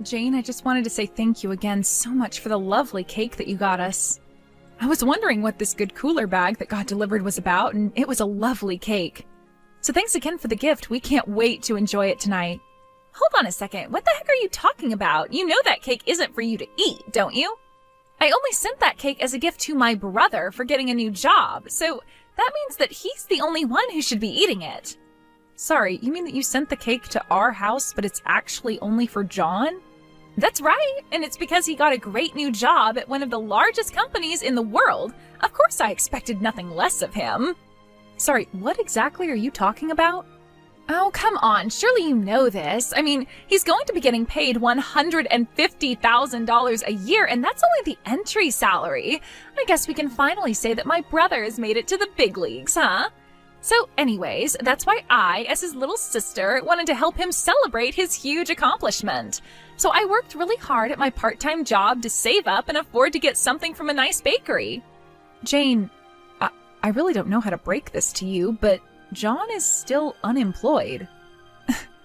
Jane, I just wanted to say thank you again so much for the lovely cake that you got us. I was wondering what this good cooler bag that got delivered was about, and it was a lovely cake. So thanks again for the gift. We can't wait to enjoy it tonight. Hold on a second. What the heck are you talking about? You know that cake isn't for you to eat, don't you? I only sent that cake as a gift to my brother for getting a new job, so that means that he's the only one who should be eating it. Sorry, you mean that you sent the cake to our house, but it's actually only for John? That's right, and it's because he got a great new job at one of the largest companies in the world. Of course I expected nothing less of him. Sorry, what exactly are you talking about? Oh, come on, surely you know this. I mean, he's going to be getting paid $150,000 a year, and that's only the entry salary. I guess we can finally say that my brother has made it to the big leagues, huh? So anyways, that's why I, as his little sister, wanted to help him celebrate his huge accomplishment. So I worked really hard at my part-time job to save up and afford to get something from a nice bakery. Jane, I really don't know how to break this to you, but John is still unemployed.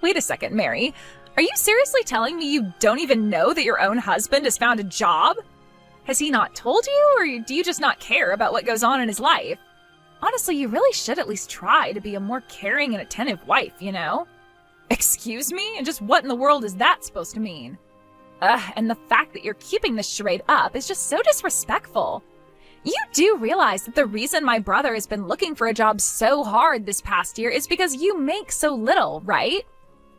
Wait a second, Mary. Are you seriously telling me you don't even know that your own husband has found a job? Has he not told you, or do you just not care about what goes on in his life? Honestly, you really should at least try to be a more caring and attentive wife, you know? Excuse me? And just what in the world is that supposed to mean? And the fact that you're keeping this charade up is just so disrespectful. You do realize that the reason my brother has been looking for a job so hard this past year is because you make so little, right?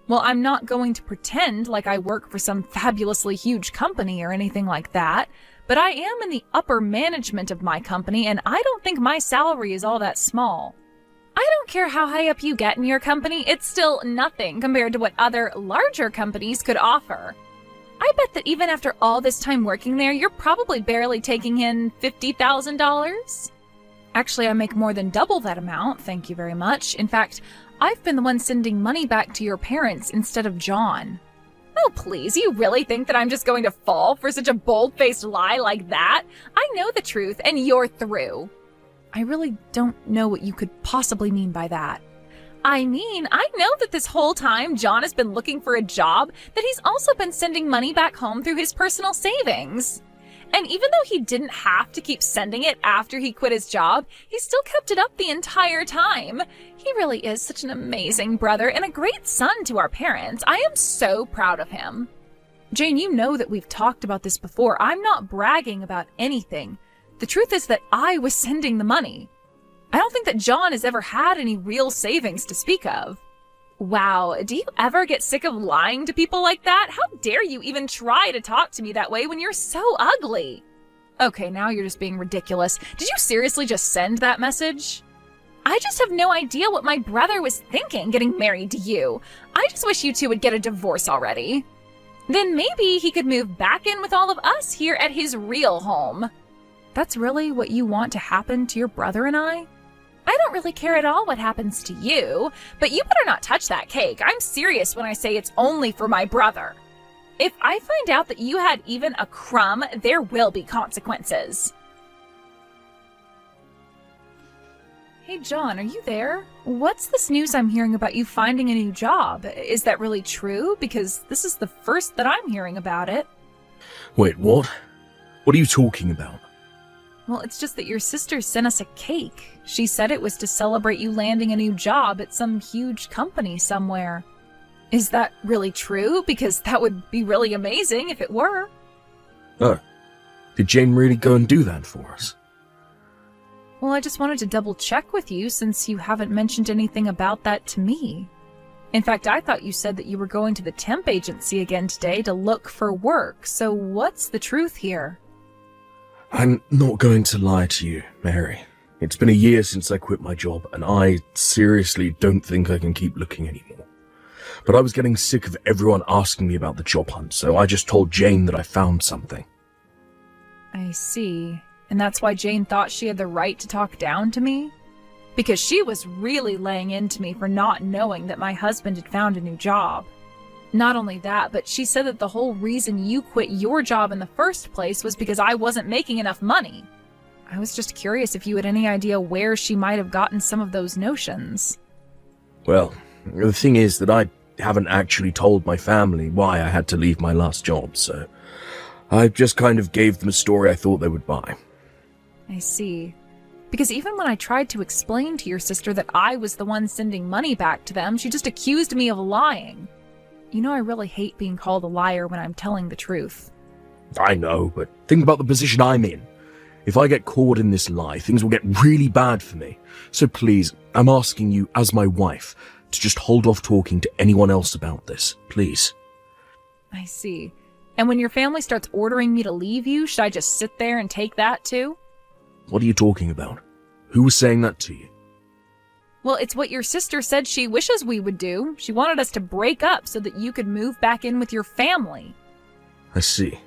Well, I'm not going to pretend like I work for some fabulously huge company or anything like that, but I am in the upper management of my company, and I don't think my salary is all that small. I don't care how high up you get in your company, it's still nothing compared to what other larger companies could offer. I bet that even after all this time working there, you're probably barely taking in $50,000. Actually, I make more than double that amount, thank you very much. In fact, I've been the one sending money back to your parents instead of John. Oh, please, you really think that I'm just going to fall for such a bold-faced lie like that? I know the truth, and you're through. I really don't know what you could possibly mean by that. I mean, I know that this whole time John has been looking for a job, that he's also been sending money back home through his personal savings. And even though he didn't have to keep sending it after he quit his job, he still kept it up the entire time. He really is such an amazing brother and a great son to our parents. I am so proud of him. Jane, you know that we've talked about this before. I'm not bragging about anything. The truth is that I was sending the money. I don't think that John has ever had any real savings to speak of. Wow, do you ever get sick of lying to people like that? How dare you even try to talk to me that way when you're so ugly? Okay, now you're just being ridiculous. Did you seriously just send that message? I just have no idea what my brother was thinking getting married to you. I just wish you two would get a divorce already. Then maybe he could move back in with all of us here at his real home. That's really what you want to happen to your brother and I? I don't really care at all what happens to you, but you better not touch that cake. I'm serious when I say it's only for my brother. If I find out that you had even a crumb, there will be consequences. Hey, John, are you there? What's this news I'm hearing about you finding a new job? Is that really true? Because this is the first that I'm hearing about it. Wait, what? What are you talking about? Well, it's just that your sister sent us a cake. She said it was to celebrate you landing a new job at some huge company somewhere. Is that really true? Because that would be really amazing if it were. Oh, did Jane really go and do that for us? Well, I just wanted to double check with you since you haven't mentioned anything about that to me. In fact, I thought you said that you were going to the temp agency again today to look for work. So what's the truth here? I'm not going to lie to you, Mary. It's been a year since I quit my job, and I seriously don't think I can keep looking anymore. But I was getting sick of everyone asking me about the job hunt, so I just told Jane that I found something. I see. And that's why Jane thought she had the right to talk down to me? Because she was really laying into me for not knowing that my husband had found a new job. Not only that, but she said that the whole reason you quit your job in the first place was because I wasn't making enough money. I was just curious if you had any idea where she might have gotten some of those notions. Well, the thing is that I haven't actually told my family why I had to leave my last job, so I just kind of gave them a story I thought they would buy. I see. Because even when I tried to explain to your sister that I was the one sending money back to them, she just accused me of lying. You know I really hate being called a liar when I'm telling the truth. I know, but think about the position I'm in. If I get caught in this lie, things will get really bad for me. So please, I'm asking you, as my wife, to just hold off talking to anyone else about this, please. I see. And when your family starts ordering me to leave you, should I just sit there and take that too? What are you talking about? Who was saying that to you? Well, it's what your sister said she wishes we would do. She wanted us to break up so that you could move back in with your family. I see.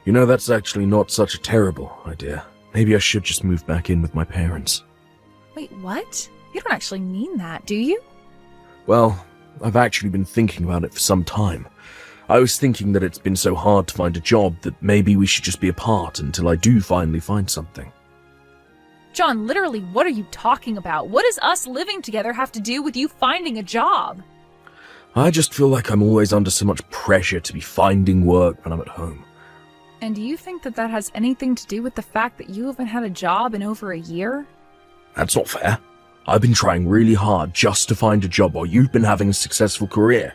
You know, that's actually not such a terrible idea. Maybe I should just move back in with my parents. Wait, what? You don't actually mean that, do you? Well, I've actually been thinking about it for some time. I was thinking that it's been so hard to find a job that maybe we should just be apart until I do finally find something. John, literally, what are you talking about? What does us living together have to do with you finding a job? I just feel like I'm always under so much pressure to be finding work when I'm at home. And do you think that that has anything to do with the fact that you haven't had a job in over a year? That's not fair. I've been trying really hard just to find a job while you've been having a successful career.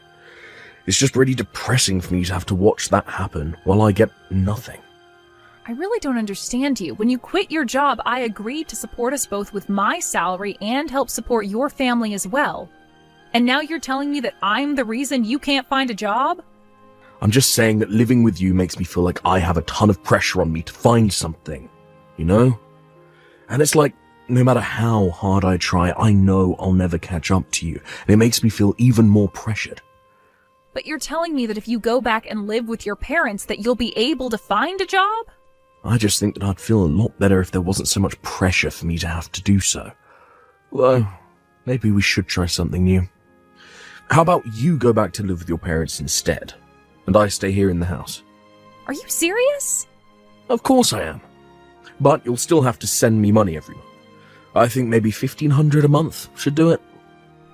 It's just really depressing for me to have to watch that happen while I get nothing. I really don't understand you. When you quit your job, I agreed to support us both with my salary and help support your family as well. And now you're telling me that I'm the reason you can't find a job? I'm just saying that living with you makes me feel like I have a ton of pressure on me to find something, you know? And it's like, no matter how hard I try, I know I'll never catch up to you, and it makes me feel even more pressured. But you're telling me that if you go back and live with your parents that you'll be able to find a job? I just think that I'd feel a lot better if there wasn't so much pressure for me to have to do so. Although, maybe we should try something new. How about you go back to live with your parents instead, and I stay here in the house? Are you serious? Of course I am. But you'll still have to send me money every month. I think maybe $1,500 a month should do it.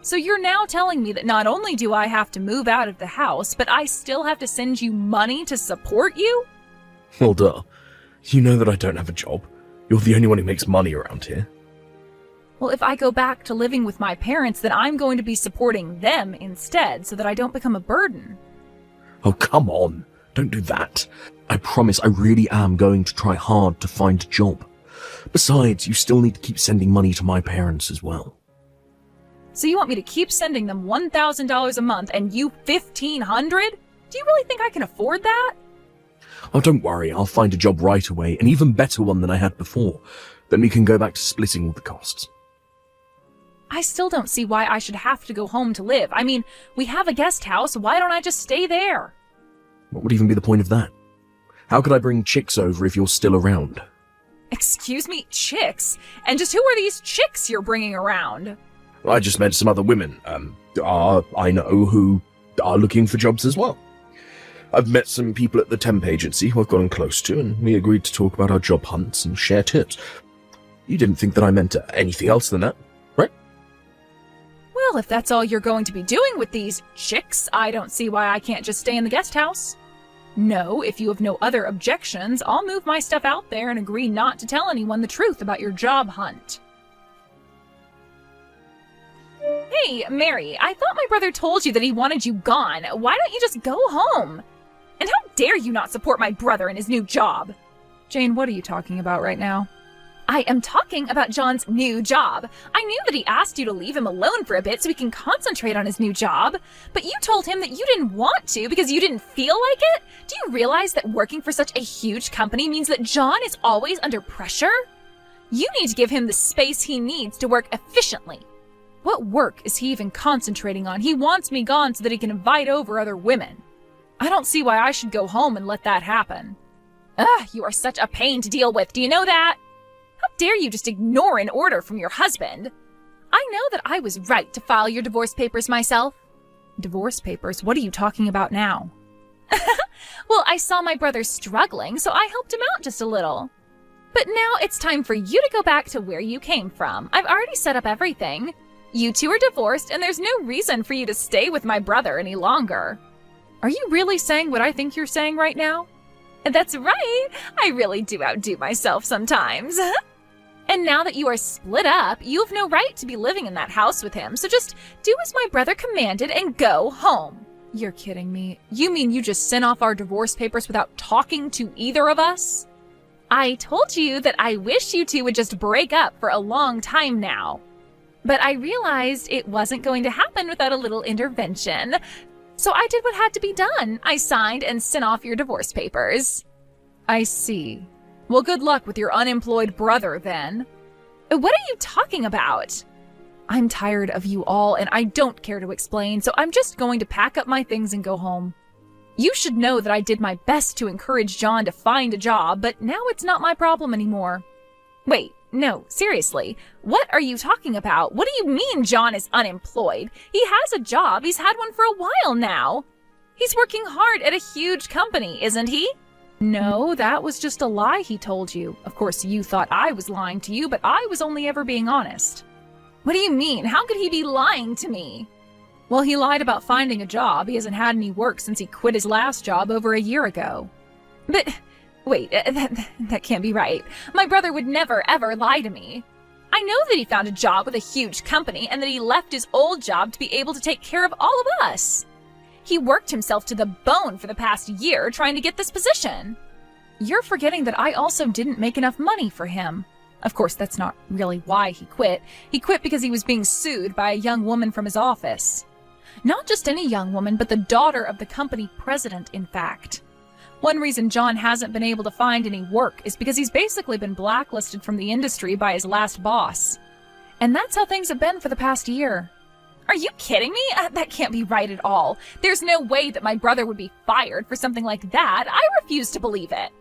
So you're now telling me that not only do I have to move out of the house, but I still have to send you money to support you? Well, duh. You know that I don't have a job. You're the only one who makes money around here. Well, if I go back to living with my parents, then I'm going to be supporting them instead so that I don't become a burden. Oh, come on. Don't do that. I promise I really am going to try hard to find a job. Besides, you still need to keep sending money to my parents as well. So you want me to keep sending them $1,000 a month and you $1,500? Do you really think I can afford that? Oh, don't worry. I'll find a job right away, an even better one than I had before. Then we can go back to splitting all the costs. I still don't see why I should have to go home to live. I mean, we have a guest house. Why don't I just stay there? What would even be the point of that? How could I bring chicks over if you're still around? Excuse me, chicks? And just who are these chicks you're bringing around? I just met some other women, I know who are looking for jobs as well. I've met some people at the temp agency who I've gotten close to, and we agreed to talk about our job hunts and share tips. You didn't think that I meant anything else than that, right? Well, if that's all you're going to be doing with these chicks, I don't see why I can't just stay in the guest house. No, if you have no other objections, I'll move my stuff out there and agree not to tell anyone the truth about your job hunt. Hey, Mary, I thought my brother told you that he wanted you gone. Why don't you just go home? And how dare you not support my brother in his new job? Jane, what are you talking about right now? I am talking about John's new job. I knew that he asked you to leave him alone for a bit so he can concentrate on his new job, but you told him that you didn't want to because you didn't feel like it? Do you realize that working for such a huge company means that John is always under pressure? You need to give him the space he needs to work efficiently. What work is he even concentrating on? He wants me gone so that he can invite over other women. I don't see why I should go home and let that happen. Ugh, you are such a pain to deal with, do you know that? How dare you just ignore an order from your husband? I know that I was right to file your divorce papers myself. Divorce papers? What are you talking about now? Well, I saw my brother struggling, so I helped him out just a little. But now it's time for you to go back to where you came from. I've already set up everything. You two are divorced, and there's no reason for you to stay with my brother any longer. Are you really saying what I think you're saying right now? That's right. I really do outdo myself sometimes. And now that you are split up, you have no right to be living in that house with him, so just do as my brother commanded and go home. You're kidding me. You mean you just sent off our divorce papers without talking to either of us? I told you that I wish you two would just break up for a long time now. But I realized it wasn't going to happen without a little intervention. So I did what had to be done. I signed and sent off your divorce papers. I see. Well, good luck with your unemployed brother, then. What are you talking about? I'm tired of you all, and I don't care to explain, so I'm just going to pack up my things and go home. You should know that I did my best to encourage John to find a job, but now it's not my problem anymore. Wait, no, seriously. What are you talking about? What do you mean John is unemployed? He has a job. He's had one for a while now. He's working hard at a huge company, isn't he? No, that was just a lie he told you. Of course, you thought I was lying to you, but I was only ever being honest. What do you mean? How could he be lying to me? Well, he lied about finding a job. He hasn't had any work since he quit his last job over a year ago. But, wait, that can't be right. My brother would never, ever lie to me. I know that he found a job with a huge company and that he left his old job to be able to take care of all of us. He worked himself to the bone for the past year trying to get this position. You're forgetting that I also didn't make enough money for him. Of course, that's not really why he quit. He quit because he was being sued by a young woman from his office. Not just any young woman, but the daughter of the company president, in fact. One reason John hasn't been able to find any work is because he's basically been blacklisted from the industry by his last boss. And that's how things have been for the past year. Are you kidding me? That can't be right at all. There's no way that my brother would be fired for something like that. I refuse to believe it.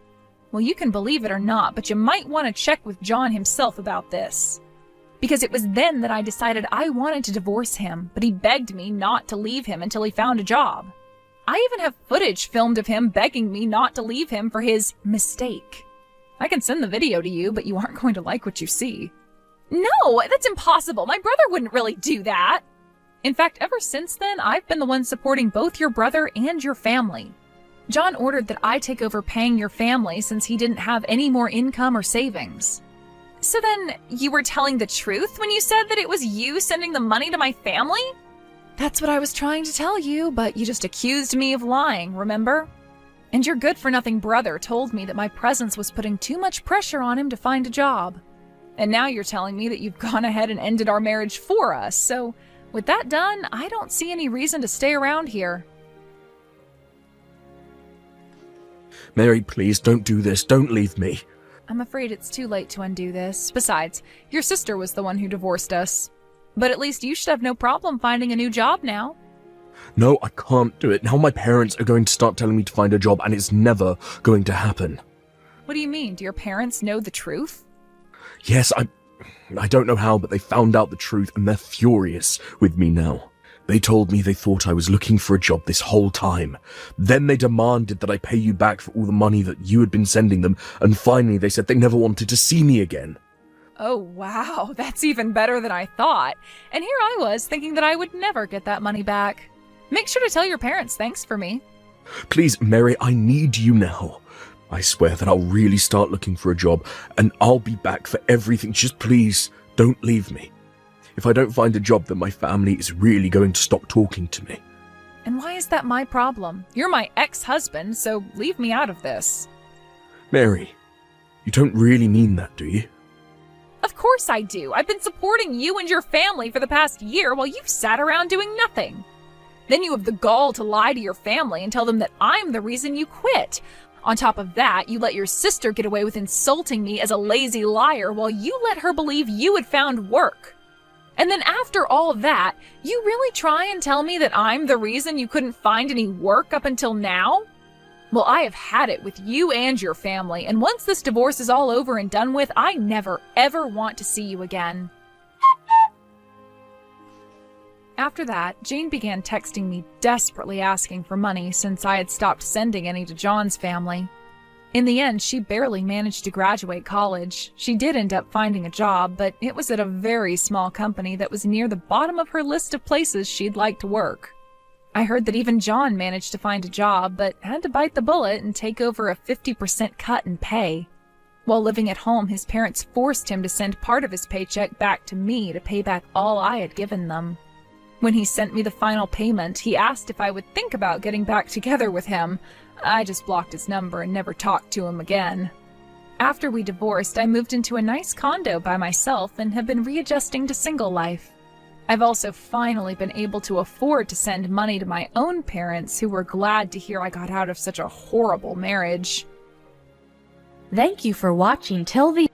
Well, you can believe it or not, but you might want to check with John himself about this. Because it was then that I decided I wanted to divorce him, but he begged me not to leave him until he found a job. I even have footage filmed of him begging me not to leave him for his mistake. I can send the video to you, but you aren't going to like what you see. No, that's impossible. My brother wouldn't really do that. In fact, ever since then, I've been the one supporting both your brother and your family. John ordered that I take over paying your family since he didn't have any more income or savings. So then, you were telling the truth when you said that it was you sending the money to my family? That's what I was trying to tell you, but you just accused me of lying, remember? And your good-for-nothing brother told me that my presence was putting too much pressure on him to find a job. And now you're telling me that you've gone ahead and ended our marriage for us, so with that done, I don't see any reason to stay around here. Mary, please, don't do this. Don't leave me. I'm afraid it's too late to undo this. Besides, your sister was the one who divorced us. But at least you should have no problem finding a new job now. No, I can't do it. Now my parents are going to start telling me to find a job, and it's never going to happen. What do you mean? Do your parents know the truth? Yes, I don't know how, but they found out the truth, and they're furious with me now. They told me they thought I was looking for a job this whole time. Then they demanded that I pay you back for all the money that you had been sending them, and finally they said they never wanted to see me again. Oh, wow, that's even better than I thought. And here I was, thinking that I would never get that money back. Make sure to tell your parents thanks for me. Please, Mary, I need you now. I swear that I'll really start looking for a job, and I'll be back for everything. Just please, don't leave me. If I don't find a job, then my family is really going to stop talking to me. And why is that my problem? You're my ex-husband, so leave me out of this. Mary, you don't really mean that, do you? Of course I do. I've been supporting you and your family for the past year while you've sat around doing nothing. Then you have the gall to lie to your family and tell them that I'm the reason you quit. On top of that, you let your sister get away with insulting me as a lazy liar while you let her believe you had found work. And then after all that, you really try and tell me that I'm the reason you couldn't find any work up until now? Well, I have had it with you and your family, and once this divorce is all over and done with, I never, ever want to see you again. After that, Jane began texting me desperately asking for money since I had stopped sending any to John's family. In the end, she barely managed to graduate college. She did end up finding a job, but it was at a very small company that was near the bottom of her list of places she'd like to work. I heard that even John managed to find a job, but had to bite the bullet and take over a 50% cut in pay. While living at home, his parents forced him to send part of his paycheck back to me to pay back all I had given them. When he sent me the final payment, he asked if I would think about getting back together with him. I just blocked his number and never talked to him again. After we divorced, I moved into a nice condo by myself and have been readjusting to single life. I've also finally been able to afford to send money to my own parents, who were glad to hear I got out of such a horrible marriage. Thank you for watching till the